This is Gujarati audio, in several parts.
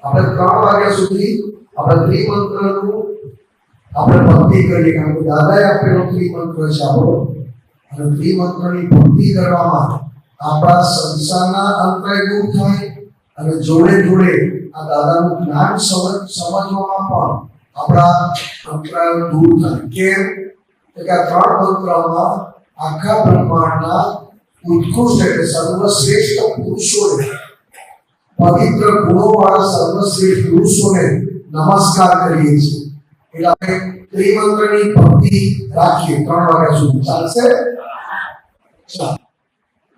આપણે 3 વાગ્યા સુધી આપણે ત્રિમંત્રનું આપણે ભક્તિ કરીએ, કારણ કે દાદાએ આપેલો ત્રિમંત્ર છે આપણો, અને ત્રિમંત્રની ભક્તિ કરવામાં આપણા સંસારના અંતરાય દૂર થાય અને જોડે જોડે આ દાદાનું જ્ઞાન સમજવામાં પણ આપણા અંતરાયો દૂર થાય. કેમ કે આ 3 મંત્રમાં આખા બ્રહ્માંડના ઉત્કૃષ્ટ એટલે સર્વશ્રેષ્ઠ પુરુષોને, પવિત્ર ગુણોવાળા સર્વશ્રેષ્ઠ પુરુષોને નમસ્કાર કરીએ છીએ. એટલે આપણે ત્રિમંત્રની ભક્તિ રાખીએ 3 વાગ્યા સુધી. ચાલશે?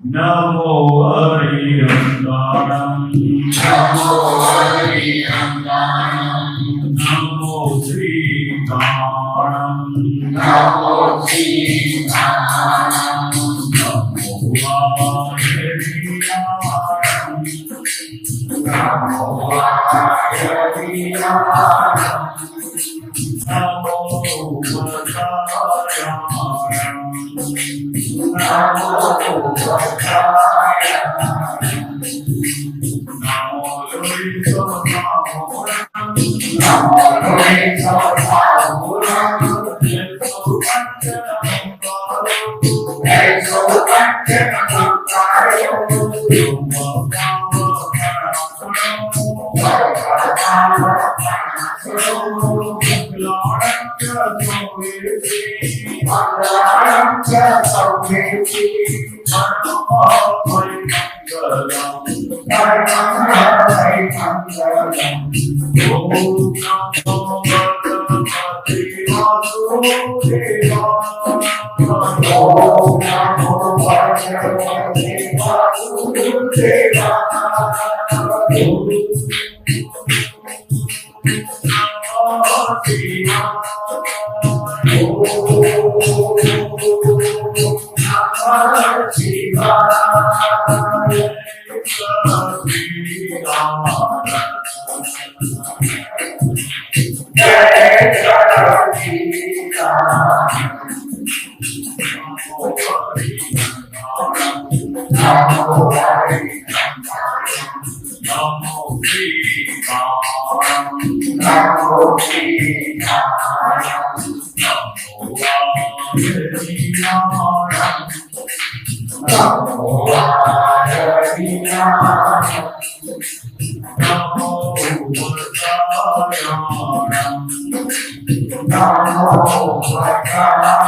નમો હરિહંકારમ નમો હરિહંકારમ નમો શ્રીકારમ નમો શ્રીકારમ નમો વાયરિયારમ નમો વાયરિયારમ નમો વકાયારમ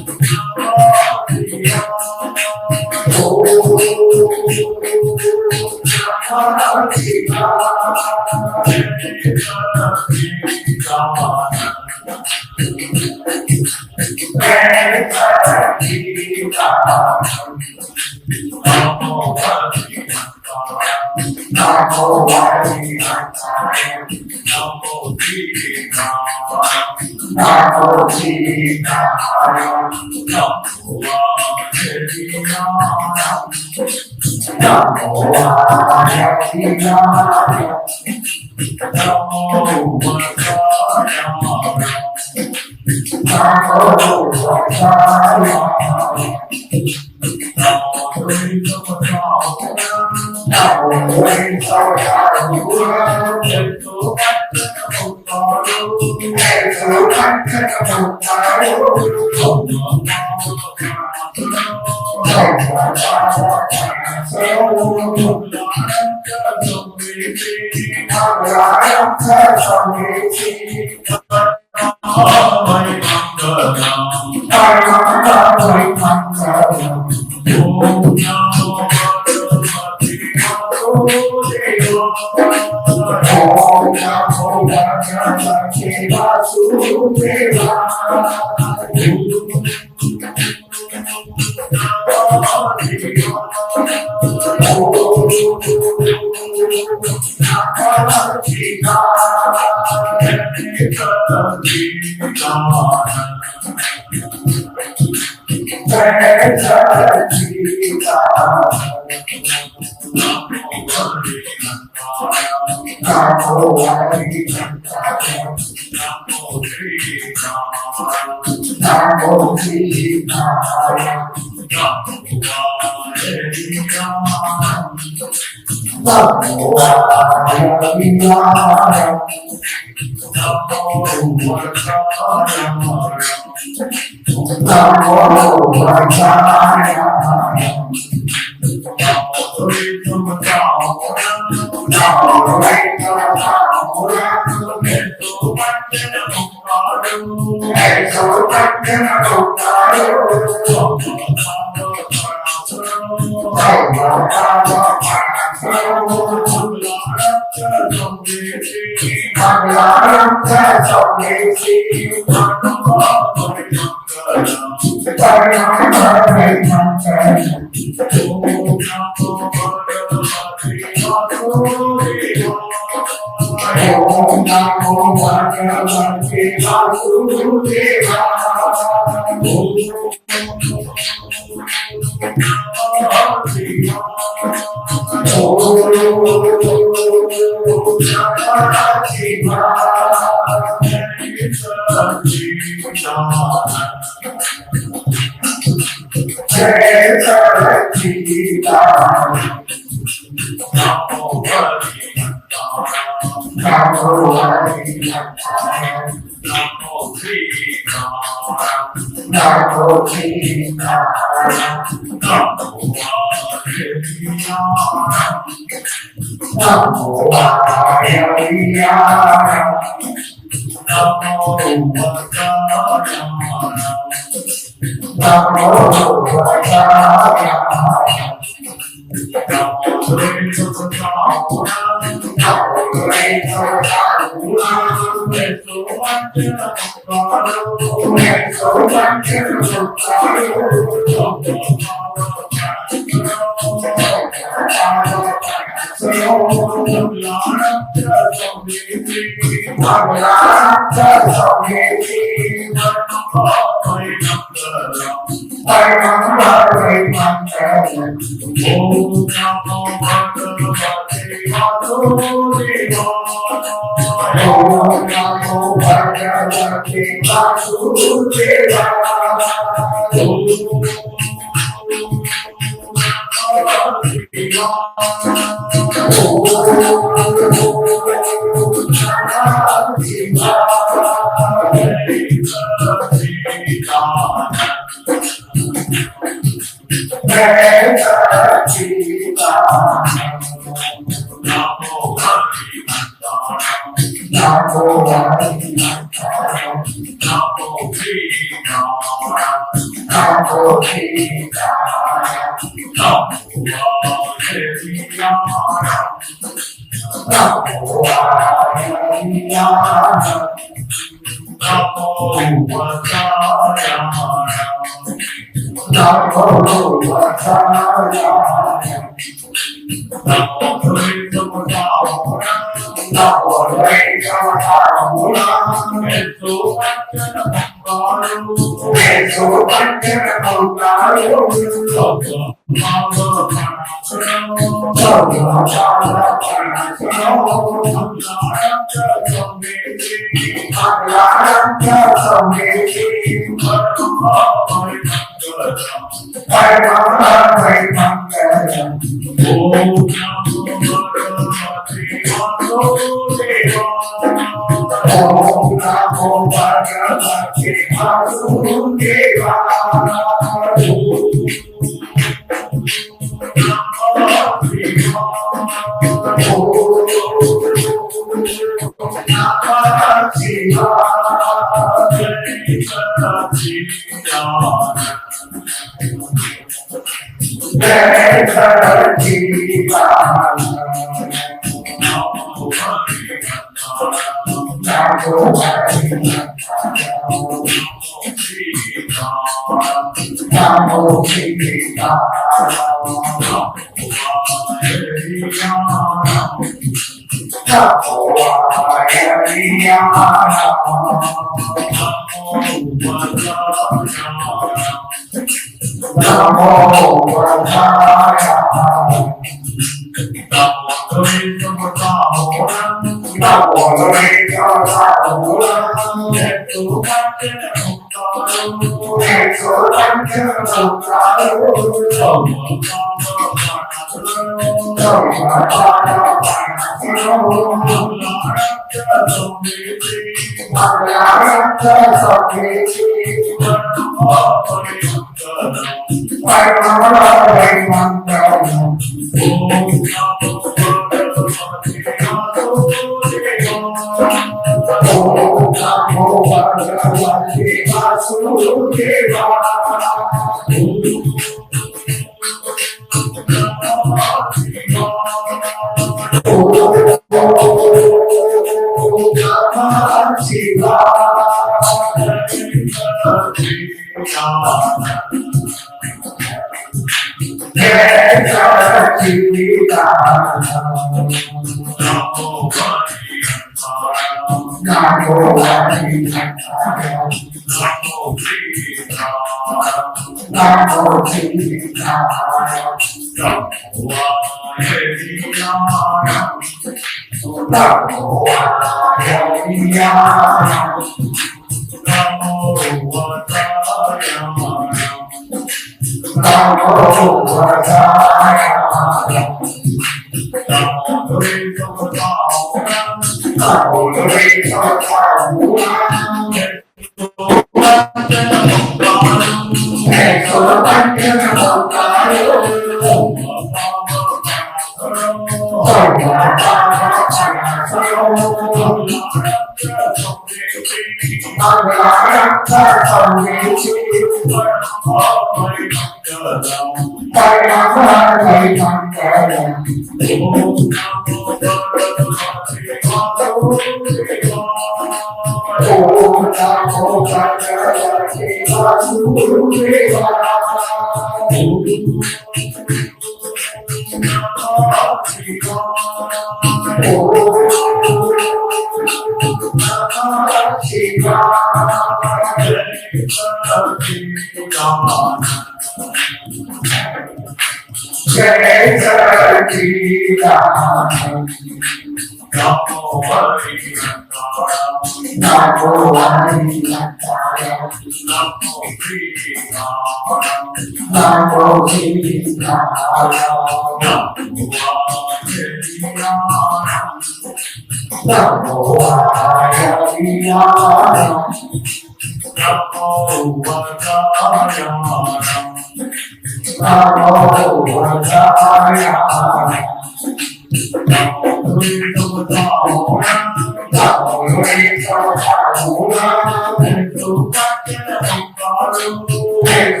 Hey,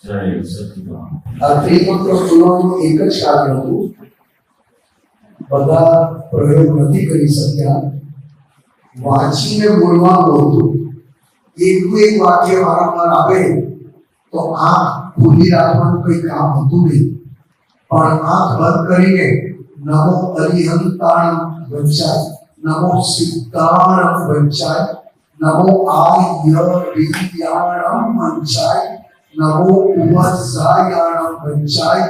જય સચિદાનંદ. આ ત્રિમંત્ર બોલવાનું એક જ કારણ હતું, બધા પ્રયોગ નથી કરી શક્યા, વાંચીને બોલવાનું હતું. એક વાક્ય વારંવાર આવે તો આંખ ખુલ્લી રાખવાનું કઈ કામ હતું નહીં, પણ આંખ બંધ કરીને નમો અરિહંતાણમ વંચાય, નમો સિદ્ધાણમ વંચાય, નમો આયર્યાણમ વંચાય, નમો ઉમઝાયાણમ વંચાય,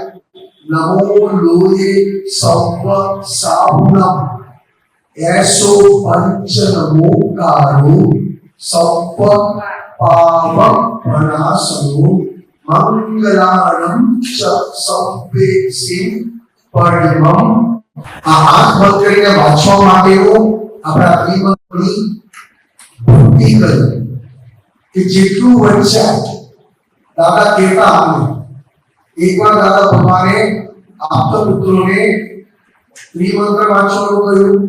નમો લોયે સૌવ સાહુનમ, એસો પંચ નમોકારો સૌવ પાવમ પ્રણાસનો મંગલાણમ ચ સૌવેક્ષિમ પરિમમ. આ આંખ બંધ કરીને વાંચવા માટેનું આપણા ત્રિમંત્રની ભક્તિ કરી કે જેટલું વંચાય. દાદા કહેતા આપણે એકવાર દાદા ભગવાને આપતા પુત્રોને ત્રિમંત્ર વાંચવાનું કહ્યું,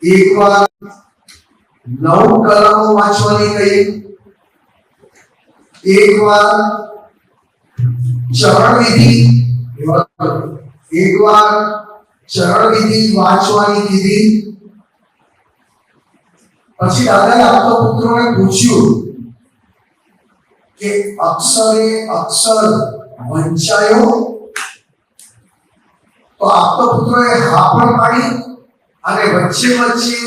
એકવાર 9 કલમો વાંચવાની કહી, એકવાર ચરણ વિધિ વાંચવાની કીધી. પછી દાદાએ આપતા પુત્રોને પૂછ્યું કે અક્ષરે અક્ષર વંચાયો? તો આપતા પુત્રોએ હા પણ પાડી અને વચ્ચે વચ્ચે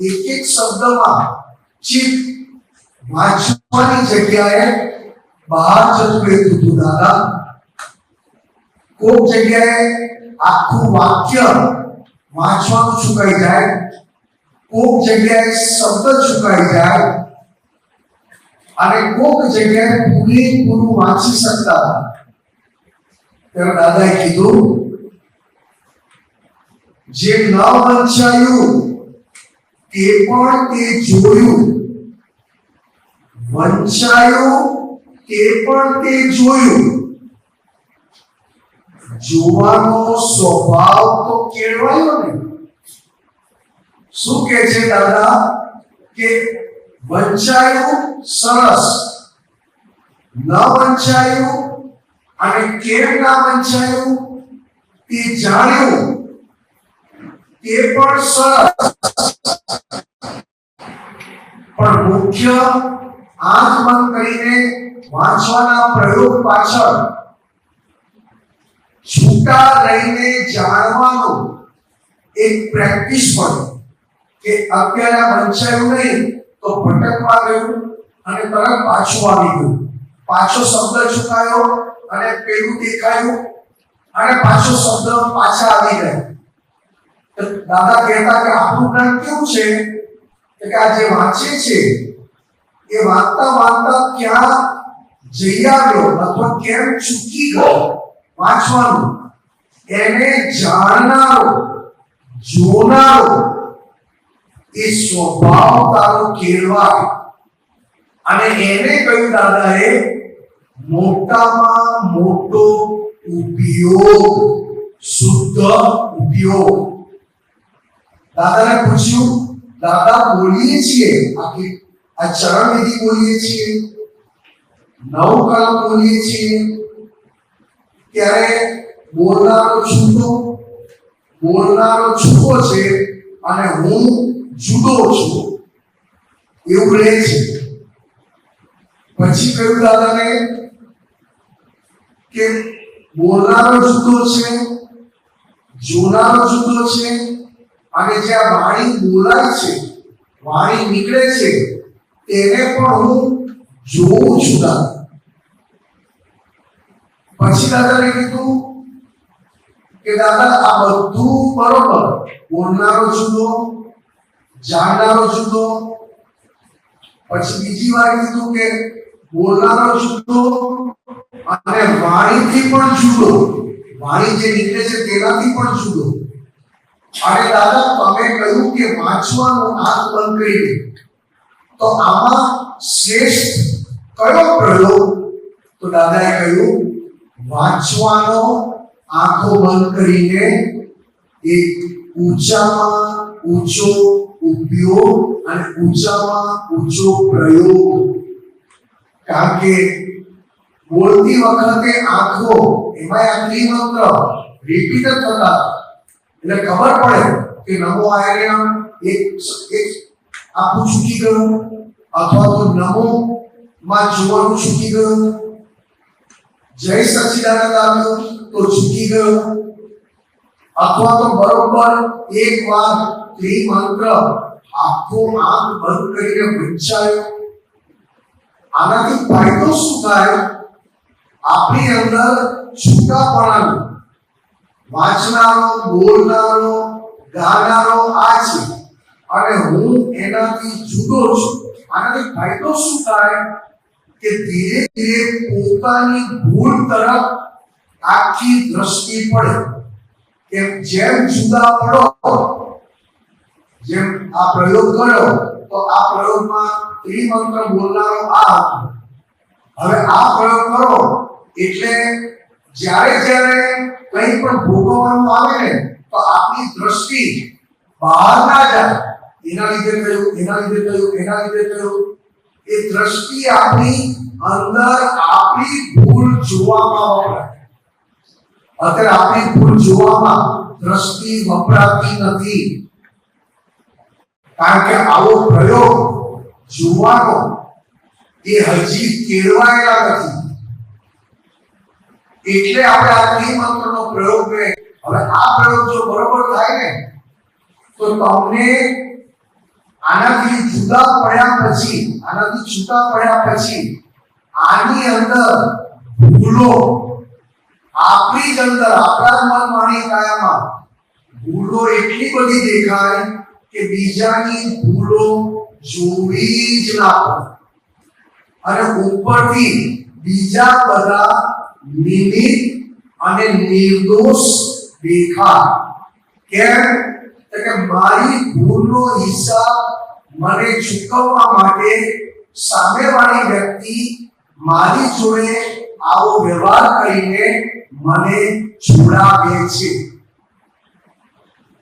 એક શબ્દમાં ચિત્ત વાંચવાની જગ્યાએ બહાર જતું રહેતું હતું. દાદા કોઈક જગ્યાએ આખું વાક્ય વાંચવાનું ચૂકાઈ જાય, કોઈક જગ્યાએ શબ્દ ચૂકાઈ જાય અને કોઈક જગ્યાએ પૂરેપૂરું વાંચી શકતા હતા. ત્યારે દાદાએ કીધું, જે ન વંચાયું તે પણ તે જોયું, વંચાયું તે પણ તે જોયું. જોવાનો સ્વભાવ તો કેળવાયો ને. શું કહે છે દાદા કે વંચાયું સરસ, ન વંચાયું અને કેમ ના વંચાયું તે જાણ્યું તે પણ સરસ. પણ મુખ્ય આંખ બંધ કરીને વાંચવાના પ્રયોગ પાછળ છૂટા રહીને જાણવાનું એક પ્રેક્ટિસ પડે કે અત્યારે વંચાયું નહીં તો ભટકવા ગયું અને તરત પાછું આવી ગયું, પાછો શબ્દ ચૂકાયો અને પેલું દેખાયું અને પાછો શબ્દ પાછા આવી ગયા. દાદા કહેતા કે આપણું જ્ઞાન કેવું છે કે આ જે વાંચે છે એ વાંચતા વાંચતા ક્યાં જઈ આવ્યો અથવા કેમ ચૂકી ગયો વાંચવાનું, એને જાણનારો જોનારો એ સ્વભાવ તારો કેળવાય. અને એને કહ્યું દાદાએ મોટામાં મોટો ઉપયોગ, શુદ્ધ ઉપયોગ. દાદાને પૂછ્યું, દાદા બોલીએ છીએ આ ચરણ વિધિ બોલીએ છીએ, 9 કલમ બોલીએ છીએ, ત્યારે બોલનારો છૂટો છે અને હું જુદો છું એવું રહે છે. પછી કહ્યું દાદાને કે બોલનારો જુદો છે, જોનારો જુદો છે અને જે આ વાણી બોલાય છે, વાણી નીકળે છે તેને પણ હું જોઉં છું. પછી દાદાને કીધું કે દાદા આ બધું બરોબર, બોલનારો જુદો, જાણનારો જુદો. પછી બીજી વાર કીધું કે બોલનારો જુદો અને વાણીથી પણ જુદો, વાણી જે નીકળે છે તેનાથી પણ જુદો. અને દાદા તમે કહ્યું કે વાંચવાનું આંખ બંધ કરીને, તો આમાં શ્રેષ્ઠ કયો પ્રયોગ? તો દાદાએ કહ્યું વાંચવાનો આંખો બંધ કરીને એક ઊંચામાં ઊંચો ઉપયોગ અને ઊંચામાં ઊંચો પ્રયોગ. કારણ કે બોલતી વખતે આંખો એમાં આ ત્રિમંત્ર રિપીટ થતા એટલે ખબર પડે કે નમો આર્યમ એક આખું છૂટી ગયું, અથવા તો નમો માં જોવાનું છૂટી ગયું, જય સચ્ચિદાનંદ આવ્યું તો છૂટી ગયું, અથવા તો બરોબર એક વાર ત્રિમંત્ર આખો આંખ બંધ કરીને વંચાયો. આનાથી ફાયદો શું થાય? આપણી અંદર છૂટાપણાનો, વાંચનારો, બોલનારો, ગાનારો આ છે અને હું એનાથી જુદો છું. આનાથી ફાયદો શું થાય કે ધીરે ધીરે પોતાની ભૂલ તરફ આખી દ્રષ્ટિ પડે. કે જેમ જુદા પડો, જેમ આ પ્રયોગ કર્યો તો આ પ્રયોગમાં ત્રિમંત્ર બોલનારો આ હતો. હવે આ પ્રયોગ કરો એટલે જ્યારે જ્યારે કંઈ પણ ભોગવવાનું આવે ને તો આપણી દ્રષ્ટિ બહાર ના જાય. એના લીધે થયું, એના લીધે થયું, એના લીધે થયું. એ દ્રષ્ટિ આપણી અંદર આપણી ભૂલ જોવામાં વપરાય. અત્યારે આપણી ભૂલ જોવામાં દ્રષ્ટિ વપરાતી નથી. કારણ કે આવો પ્રયોગ જોવાનો એ હજી કેળવાયેલા નથી. એટલે આપણે આ ત્રિમંત્રનો પ્રયોગ ને હવે આ પ્રયોગ જો બરોબર થાય ને તો તમને આનાથી જુદા પડ્યા પછી આની અંદર ભૂલો આપણી જ અંદર આપણા જ મન વાણી કાયામાં ભૂલો એટલી બધી દેખાય કે બીજાની ભૂલો જોવી જ ના પડે. અને ઉપરથી બીજા બધા નિમિત્ત અને નિર્દોષ દેખાય. કેમ? કે મારી ભૂલનો હિસાબ મને ચૂકવવા માટે સામેવાળી વ્યક્તિ મારી જોડે આવો વ્યવહાર કરીને મને છોડાવે છે.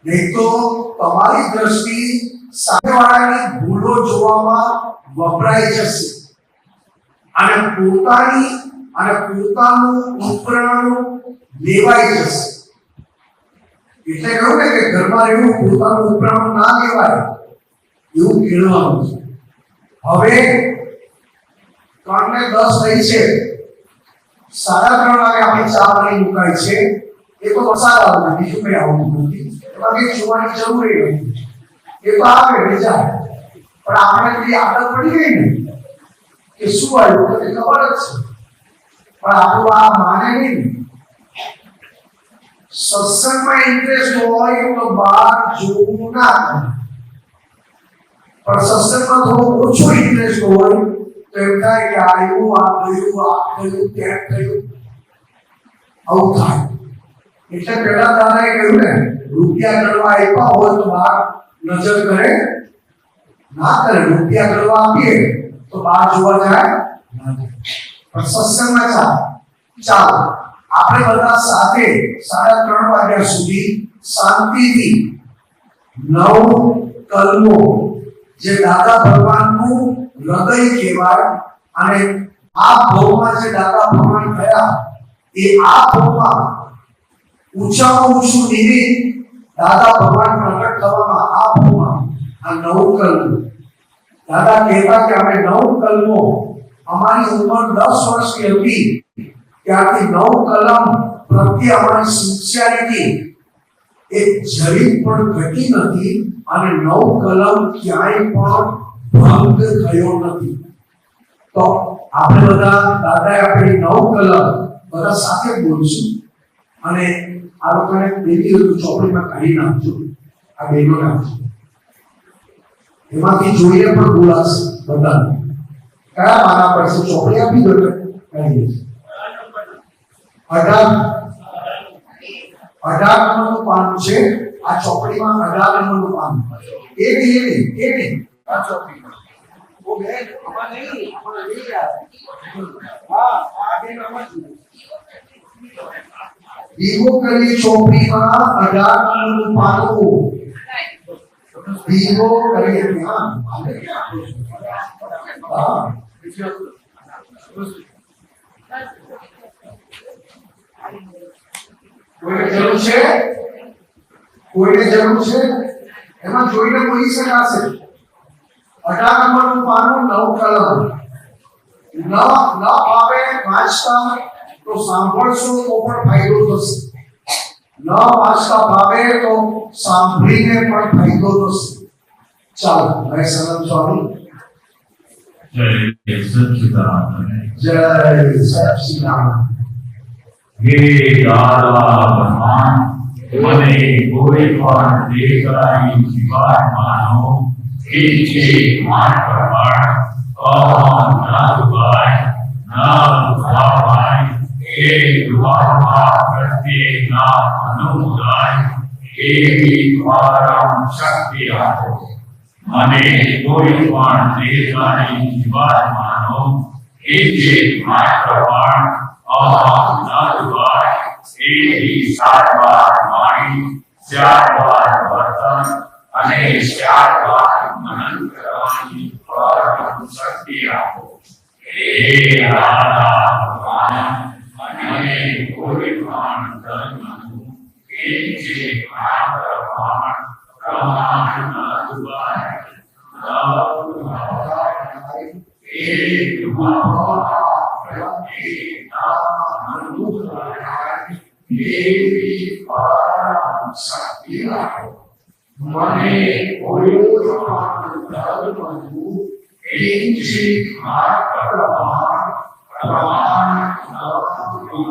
નહીં તો તમારી દ્રષ્ટિ સામેવાળાની ભૂલો જોવામાં વપરાઈ જશે અને પોતાનું ઉપરાણું લેવાઈ જશે. એટલે કહું ને કે ઘરમાં રહેવું, પોતાનું ઉપરાણું ના લેવાય એવું કેળવાનું છે. હવે 3:10 થઈ છે, 3:30 વાગે આપણી ચા પાણી મુકાય છે. એ તો વરસાદ આવે, બીજું કઈ આવતું નથી. એમાં કઈ જોવાની જરૂર નથી. એ તો આવે એટલે જાય. પણ આપણે પેલી આદત પડી ગઈ ને કે શું આવ્યું તો ખબર જ છે, પણ આપણું આ માને નહીં. સત્સંગમાં ઇન્ટરેસ્ટ હોય તો બહાર જોવું ના થાય, પણ સત્સંગમાં થોડો ઓછો ઇન્ટરેસ્ટ હોય તો એમ થાય કે આવ્યું, આ થયું, તેમ થયું, આવું થાય. એટલે પેલા દાદાએ કહ્યું ને, રૂપિયા કરવા આપ્યા હોય તો બહાર નજર કરે ના કરે. રૂપિયા કરવા આપીએ તો બહાર જોવા જાય ના જાય. પણ સત્સંગમાં ચાલો આપણે બધા સાથે 3:30 વાગ્યા સુધી શાંતિથી 9 કલમો જે દાદા ભગવાનનું હૃદય કહેવાય અને આ ભાવમાં જે દાદા ભગવાન થયા એ આ ભાવમાં ઊંચામાં ઊંચું નિમિત્ત દાદા ભગવાન પ્રગટ થવામાં આ ભાવમાં આ 9 કલમો. દાદા કહેતા કે અમે 9 કલમો, અમારી ઉંમર 10 વર્ષની હતી ત્યારથી 9 કલમ પ્રત્યે અમારી સિન્સિયરિટી એક જરી પણ ઘટી નથી અને 9 કલમ ક્યાંય પણ ભંગ થયો નથી. તો આપણે બધા દાદાએ આપણી 9 કલમ બધા સાથે બોલશું અને આ લોકોને બેની ચોપડીમાં કાઢી નાખજો. આ બેનો નાખજો, એમાંથી જોઈને પણ બોલાશે બધા. કયા માના પડશે? ચોપડી આપી દો એટલે કાઢી દેશે. 18 નંબરનું પાન છે આ ચોપડીમાં. 18 નંબરનું પાન. એ નહીં આ ચોપડીમાં वो बहन हमारा नहीं है हाँ आगे नमक Ibu kali chopi ma ada kamu palu. Ibu kali ini કોઈને જરૂર છે એમાં જોઈને બોલી શકાશે 18 નંબરનું પાનું 9 કલમ ન આવે વાંચતા તો સાંભળશો તો પણ ફાયદો થશે ન વાંચતા ભાવે તો સાંભળીને પણ ફાયદો થશે ચાલો મેં સલામ સ્વામી जय सच्चिदानंद જય સચ્ચિદાનંદ हे दादा भगवान મને કોઈ પણ દેખાય જીવાત માનો કે માર પ્રમાણ ના દુભાય ના દુભાવાય એ દુભાવા પ્રત્યે ના અનુદાય એવી પરમ શક્તિ આપો મને કોઈ પણ દેખાય જીવાત માનો કે માર પ્રમાણ ના દુભાય એવી સારવાર માણી ત્યારબાદ વર્તન અને ત્યારબાદ મનન કરવાની પરમ શક્તિ આપો હે દાદા ભગવાન મને કોઈ પણ ધર્મનું કે જે પ્રમાણ ન દુભાય એ દુભાવા પ્રત્યે देवी परम शक्ति आपो मने कोई धर्मनु किंचित मात्र प्रमाण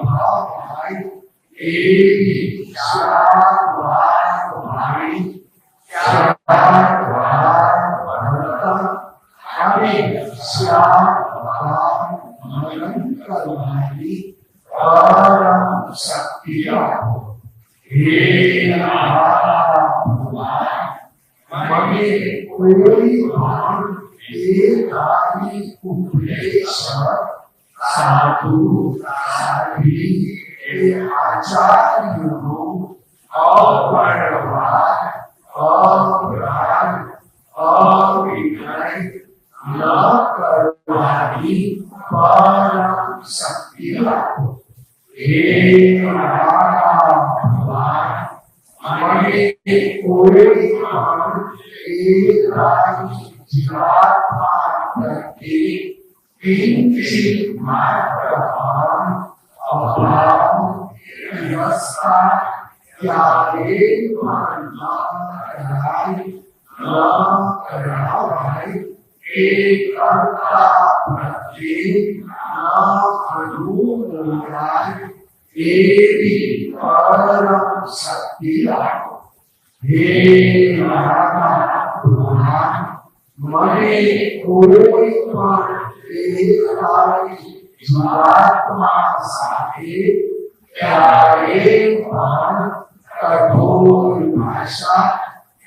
भाई एवी शारवार भाई शारवार भरतन हरि शारवार मनन करवाई परम शक्ति आपो हे भगवान मने कोई भान एकाकी उपदेश साधु साधी आचार्यों अपरवाद अपराध अविनय न करवानी परम शक्ति आपो हे भगवान मने कोई जीवात्मा प्रति किंचित मात्र अभाव व्यवस्था त्यागे मानना कराई एक कर्ता प्रति अनुराग एवी परम शक्ति आपो हे भगवान मने कोई पण एकाकी जीवात्मा साथे क्यारे पण कठोर भाषा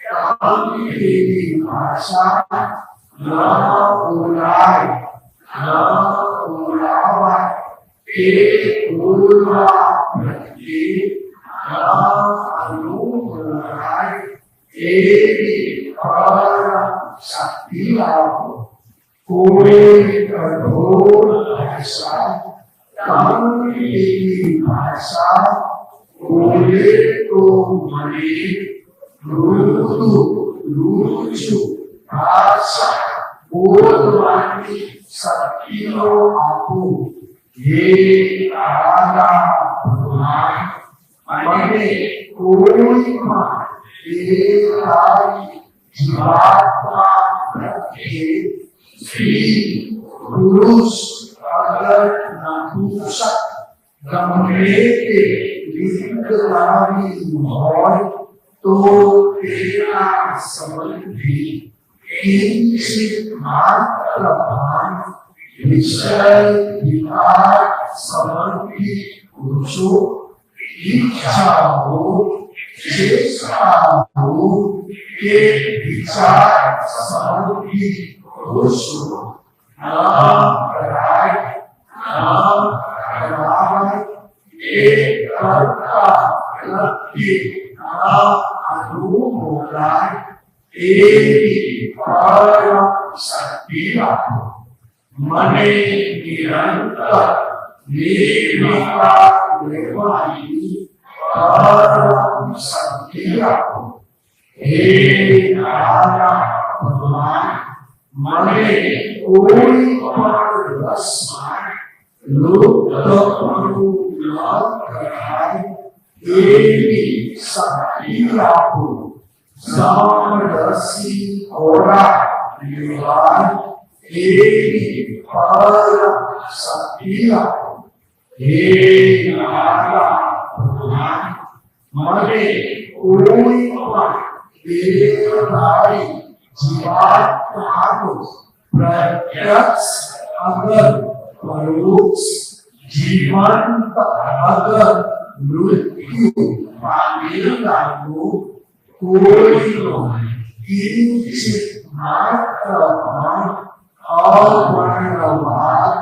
गंभीर भाषा न बोलाय न बोलावाय ते बोलवा प्रत्ये न अनुराय एवी परम शक्ति आपो कोई कठोर भाषा गंभीर भाषा बोले तो मने रुचु भाषा बोलवानी शक्तिओ आपो हे दादा भगवान मने कोई पण एकाकी जीवात्मा प्रत्ये स्त्री पुरुष अगर नपुंसक गમે તે લિંગવાળી હોય તો તેના સંબંધી કિંચિત માત્ર ભાન વિષય વિકાર સંબંધી પુરુષો इच्छाओं चेष्टाओं के विचार संबंधी કૃષ્ણ ન કરાય ન કરાવાય એ કરતા પ્રત્યે ન અનુમોદાય એવી પરમ શક્તિ આપો. મને નિરંતર નિર્વિકાર રહેવાની પરમ શક્તિ આપો. હે નારાયણ ભગવાન, મને કોઈ પણ રસમાં લુપ્તપણું ન કરાય એવી શક્તિ આપો. સમરસી ખોરાક લેવાય એવી પરમ શક્તિ આપો. હે નારાયણ ભગવાન, મને કોઈ પણ દેહધારી જીવાત્માનો પ્રત્યક્ષ અગર પરોક્ષ જીવંત અગર મૃત્યુ પામેલાનો કોઈનો કિંચિત માત્ર પણ અવર્ણવાદ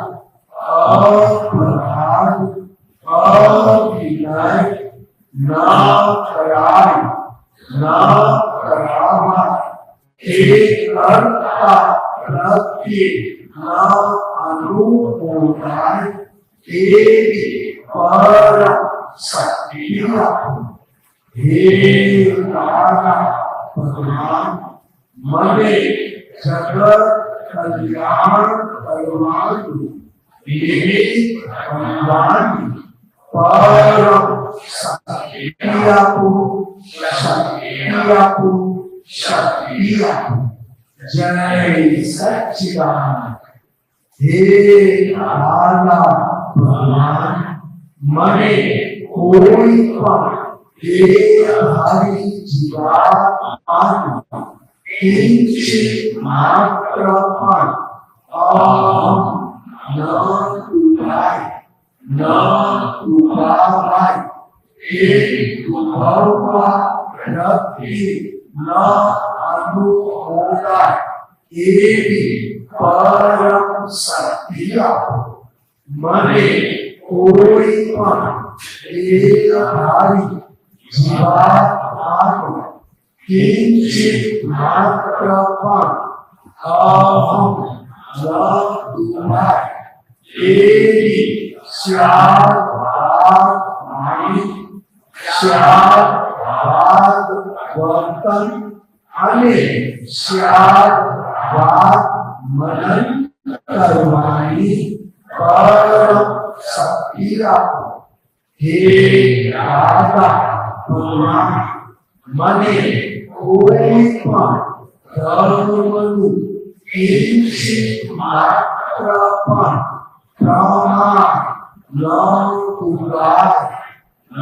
અપરાધ અવિનય ન કરાય ન કરાવાય એ કરતા પ્રત્યે ન અનુમોદાય એવી પરમ શક્તિ આપો. હે નારાયણ ભગવાન, મને જગત કલ્યાણ કરવાનું વિવેક ભગવાનની પરમ શક્તિ આપો. શક્તિ આપો. શક્તિ આપો. જય સચ્ચિદાનંદ. હે નારાયણ ભગવાન, મને કોઈ પણ દેહધારી જીવાત્માનો કિંચિત માત્ર પણ અહમ ન ઉભાય ન ઉભાવાય એ ઉભવવા પ્રત્યે ન અનુમોદાય એવી પરમ શક્તિ આપો. મને કોઈ પણ દેહધારી જીવાત્માનો કિંચિત માત્ર પણ અહમ ન ઉભાય એવી શ્યાદ વાણી, શ્યાદ વર્તન અને શ્યાદ મનન કરવાની પરમ શક્તિ આપો. હે દાદા ભગવાન, મને કોઈ પણ ધર્મનું કિંચિત માત્ર પણ પ્રમાણ ન ઉગાય ન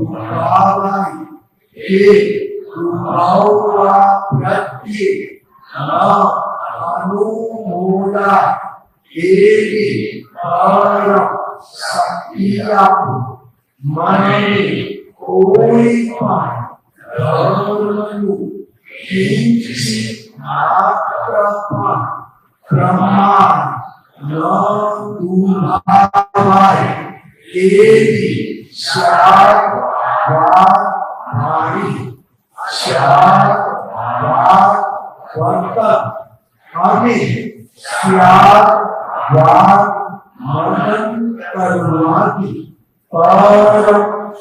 ઉગાવાય એ ઉભાવવા પ્રત્યે ન અનુમોદાય એવી પરમ શક્તિ આપો. મને કોઈ પણ ધર્મનું કિંચિત માત્ર પણ પ્રમાણ ન ઉભાવાય એવી શ્યાદ વાણી, શ્યાદ વર્તન અને શ્યાદ મનન કરવાની પરમ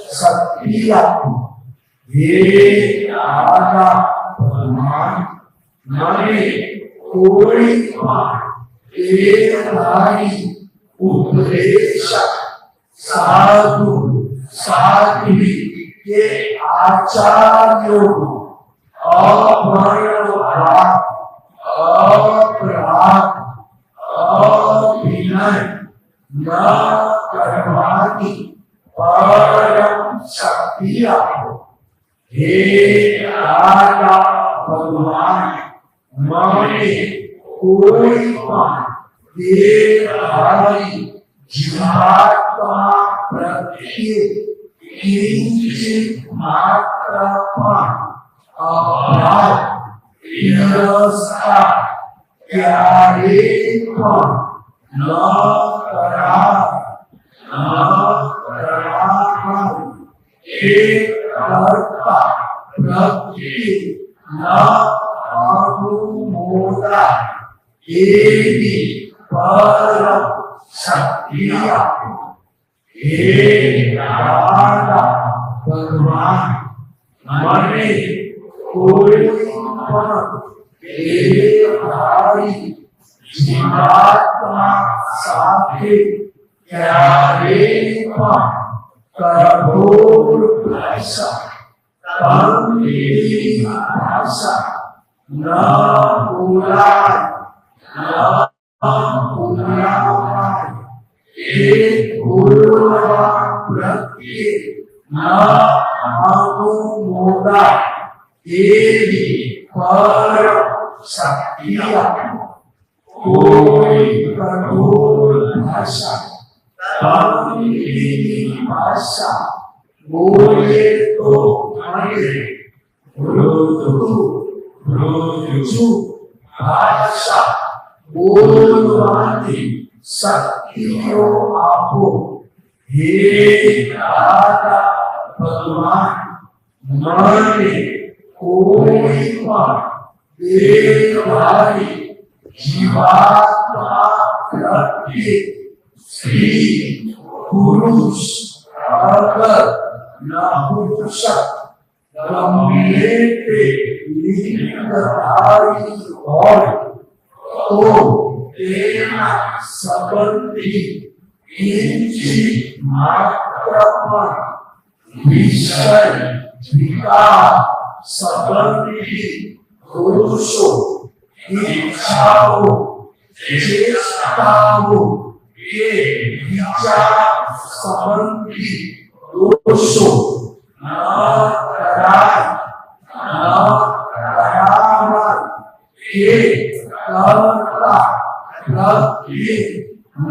શક્તિ આપો. હે દાદા ભગવાન, મને કોઈ પણ દેહધારી ઉપદેશક સાધુ સાધ્વી કે આચાર્યોનો અભયવાદ અપરાધ અવિનય ન કરવાની પરમ શક્તિ આપો. હે દાદા ભગવાન, મને કોઈ પણ દેહધારી જીવાત્મા પ્રત્યે કિંચિત માત્ર પણ અપરાધ તિરસ્કાર ક્યારે પણ ન કરાય એ કર્તા પ્રત્યે ન અનુમોદાય એવી પરમ શક્તિ આપો. હે દાદા ભગવાન, મને કોઈ પણ દેહધારી જીવાત્મા સાથે ક્યારેય પણ કઠોર ભાષા, તંગી ભાષા ન બોલાય, ન બોલાવાય. એ બોલવા પ્રત્યે ન અનુમોદાય એવી પરમ શક્તિ આપો. કોઈ કઠોર ભાષા, તંગી ભાષા બોલે તો મને મૃદુ ભાષા બોલવાની શક્તિઓ આપો. હે દાદા ભગવાન, મને કોઈ પણ દેહધારી જીવાત્મા પ્રત્યે સ્ત્રી પુરુષ અગર નપુંસક ગમે તે લિંગધારી હોય તો તેના સંબંધી કિંચિત માત્ર પણ વિષય વિકાર સંબંધી પુરુષો ઈચ્છાઓ ચેષ્ટાઓ કે વિચાર સંબંધી દોષો ન કરાય, ન કરાવાય. એ કર્તા પ્રત્યે ન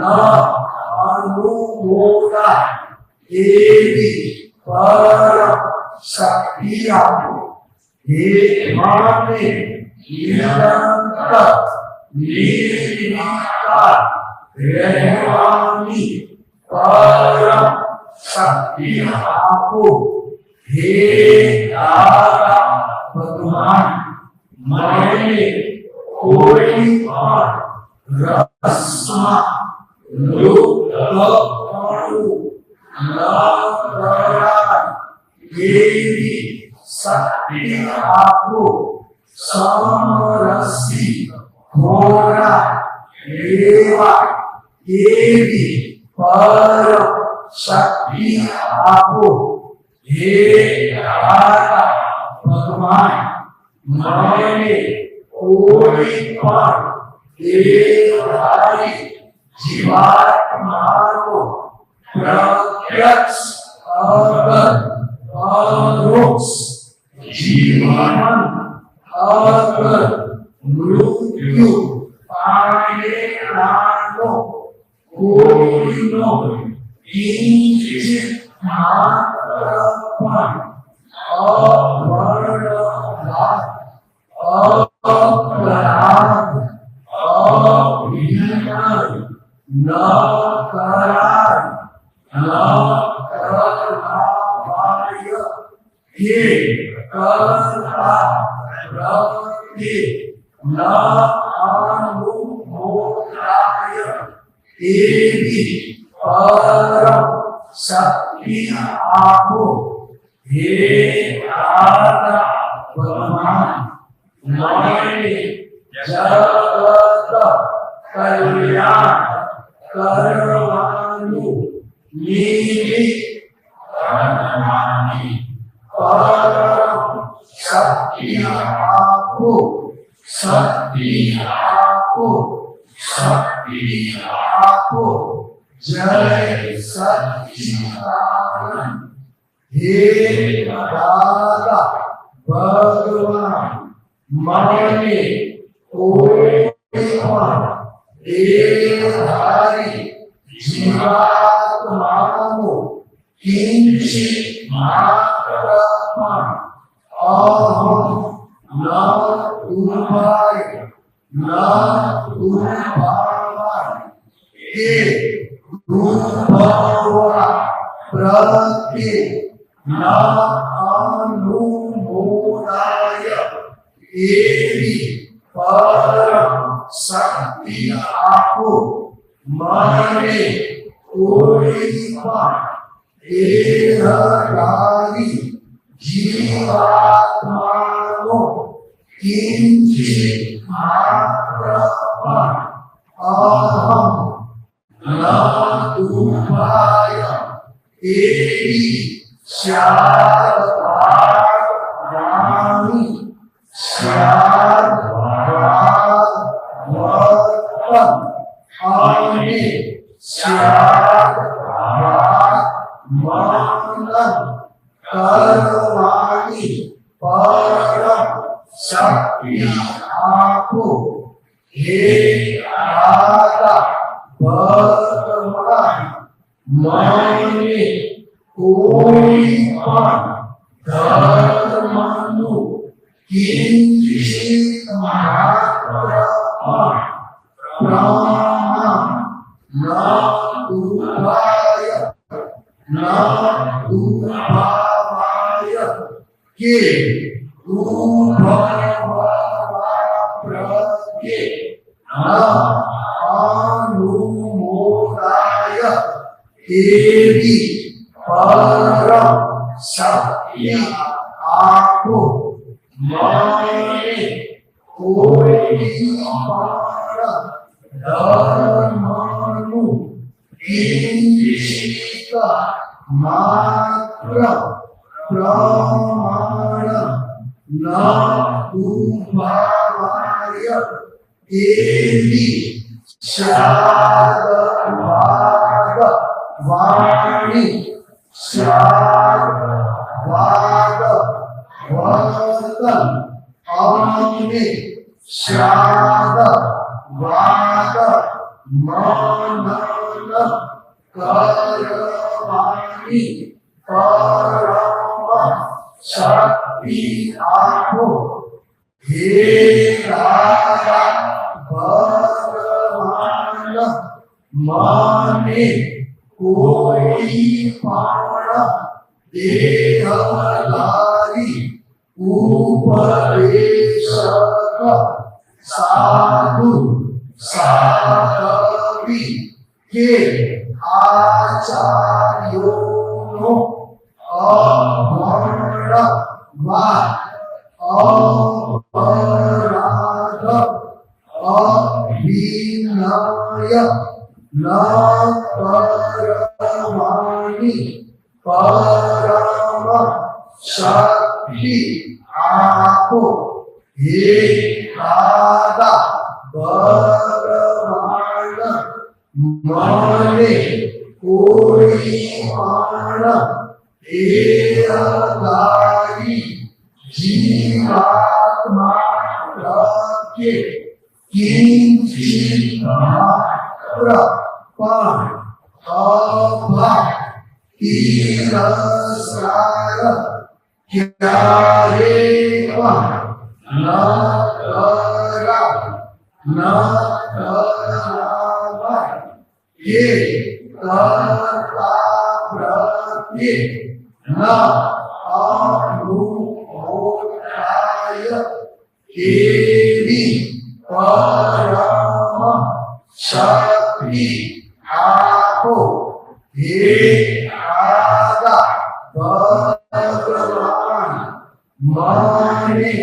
અનુમોદાય એવી પરમ શક્તિ આપો. હે મને નિરંતર નિર્વિકાર રહેવાની પરમ શક્તિ આપો. હે દાદા ભગવાન, મને કોઈ પણ રસમાં લુપ્તપણું ન કરાય એવી શક્તિ આપો. સમરસી ઘોડા લેવા એવી પરમ શક્તિ આપો. હે દાદા ભગવાન, મને કોઈ પણ દેહધારી જીવાત્માનો પ્રત્યક્ષ અગર પરોક્ષ જીવન અગર મૃત્યુ પામેલાનો કોઈનો કિંચિત માત્ર પણ અવર્ણભાર, અપરાધ, અવિનય ન કરાય, ન કરાવાય. હે કર્તા પ્રત્યે ન અનુમોદાય એવી પરમ શક્તિ આપો. હે દાદા ભગવાન, મને જગત કલ્યાણ કરવાનું નિમિત્ત બનવાની પરમ શક્તિ આપો. શક્તિ આપો, શક્તિ આપો. જય સચ્ચિદાનંદ. હે દાદા ભગવાન, મને કોઈ પણ દેહધારી જીવાત્માનો કિંચિત માત્ર પણ અહમ ન ઉભાય, ન दुभावाय के दुभवा प्रत्ये न अनुमोदाय एवी परम शक्ति आपो મને કોઈ પણ દેહધારી જીવાત્માનો કિંચિત માત્ર પણ અહમ ન દુભાય એવી શારદાણી શારદાવર્તન અને મનન કરવાની પરમ શક્તિ આપો હે દાતા ભગવાન મને કોઈ પણ ધર્મનું કિંચિત માત્ર પણ પ્રમાણ ન દુભાય ન દુભાવાય કે દુભવા પ્રત્યે ન અનુમોદાય એવી પરમ શક્તિ આપો મને કોઈ પણ ધર્મનું કિંચિત માત્ર પ્રમાણ ન દુભાવાય એવી શારદવાદ વાણી શારદવાદ વર્તન અને શારદવાદ મનન કરવાની પરમ શક્તિ આપો હે દાતા ભગવાન મને કોઈ પણ દેહધારી ઉપદેશક સાધુ સાધવી કે આચાર્યોનો અભણવા અપરાધ અભિનય ન કરવાની પરમ શક્તિ આપો હે દાદા ભગવાન મને કોઈ પણ દેહધારી જીવાત્મા પ્રત્યે કિંચિત માત્ર પણ અભાવ તિરસ્કાર ક્યારે પણ ન કરાય કે કર્તા પ્રત્યે ન અનુમોદાય એવી પરમ શક્તિ આપો હે દાદા ભગવાન મને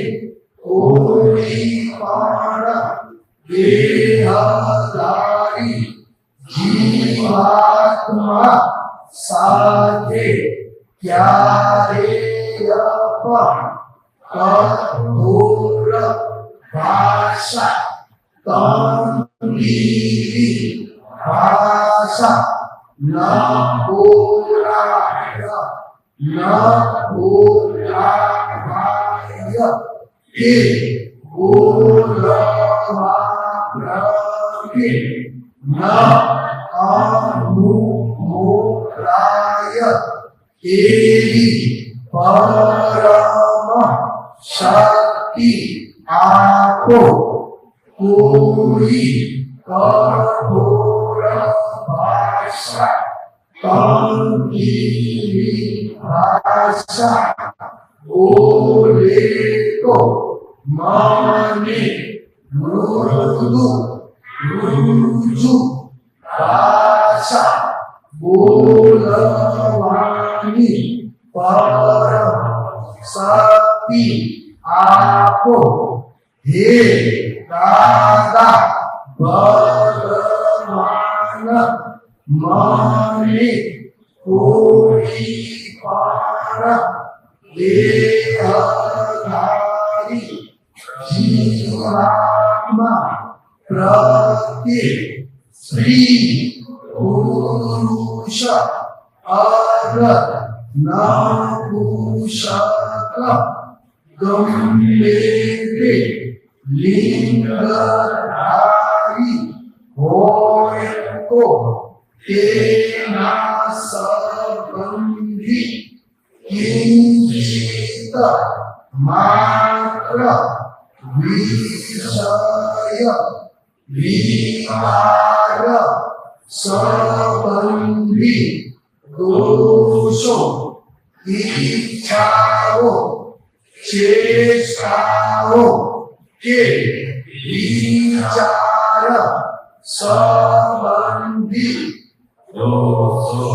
કોઈ પણ દેહધારી જીવાત્મા સાથે ક્યારેય પણ કઠોર ભાષા તંગી ભાષા ન બોલાય ન બોલાવાય કે બોલવા પ્રત્યે ન અનુમોદાય એવી પરમ શક્તિ આપો કોઈ ભાષા કંકીની ભાષા બોલે તો મને મૃદુ રુજુ ભાષા બોલવાની પરમ શક્તિ આપો હે દાદા ભગવાન મને કોઈ પણ દેહધારી જીવાત્મા પ્રત્યે સ્ત્રી પુરુષ અગર નપુંસક ગમે તે લિંગધારી હોય તો તેના સંબંધી કિંચિત માત્ર વિષય વિકાર સંબંધી દોષો ઈચ્છાઓ ચેષ્ટાઓ કે વિચાર સંબંધી દોષો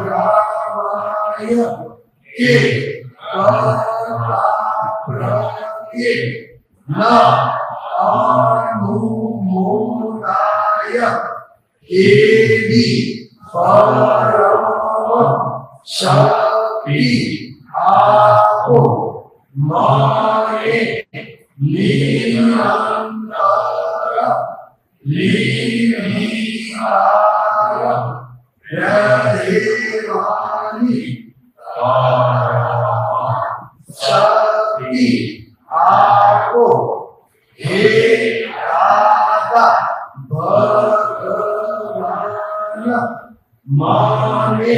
નારાયણ કે પ્રત્યે ના અનુમોદાય એવી પરમ શક્તિ આપો મને નિરંતર નિર્વિકાર રહેવાની શક્તિ આપો હે દાદા ભગવાન મને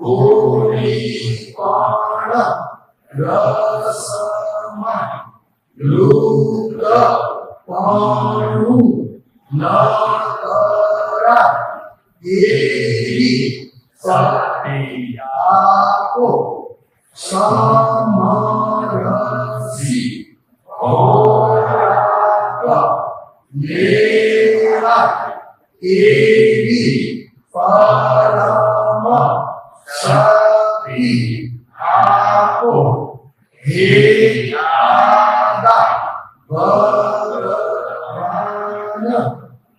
કોઈ પણ રસમાં લુપ્તપણું ન કરા એવી શક્તિ આપો સમરસી ખોરાક લેવા એવી પરમ શક્તિ આપો હે દાદા ભગવાન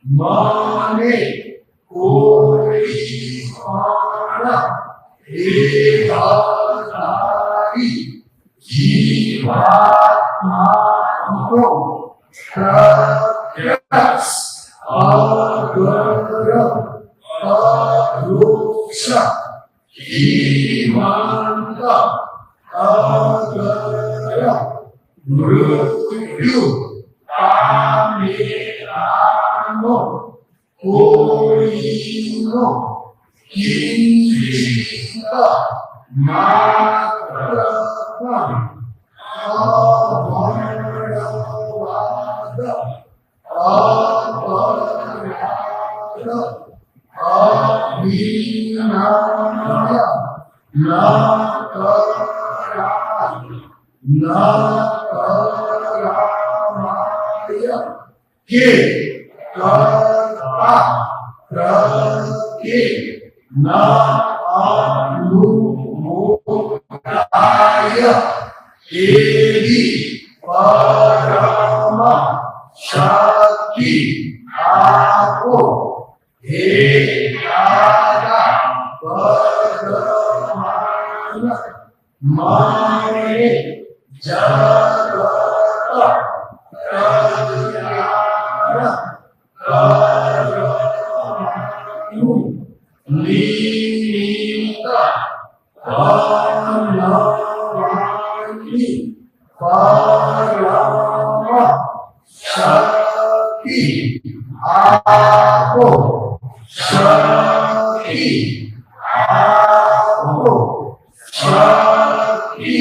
મને કોઈ પણ દેહધારી જીવાત્માનો પ્રત્યક્ષ અગર પરોક્ષ જીવંત અગર મૃત્યુ પામેલાનો કોઈનો કિંચિત માત્ર પણ અવર્ણવાદ અપરાધ અભિનય ન કરાય કે કર્તા પ્રત્યે ન અનુમોદાય એવી પરમ શક્તિ આપો હે દાદા ભગવાન મને જગત કલ્યાણ નિમિત્ત બનવાની પરમ શક્તિ આપો શક્તિ આપો શક્તિ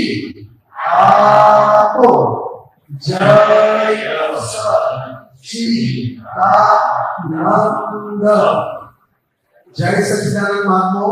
આપો જય સત चिदानंद जय सच्चिदानंद महात्मा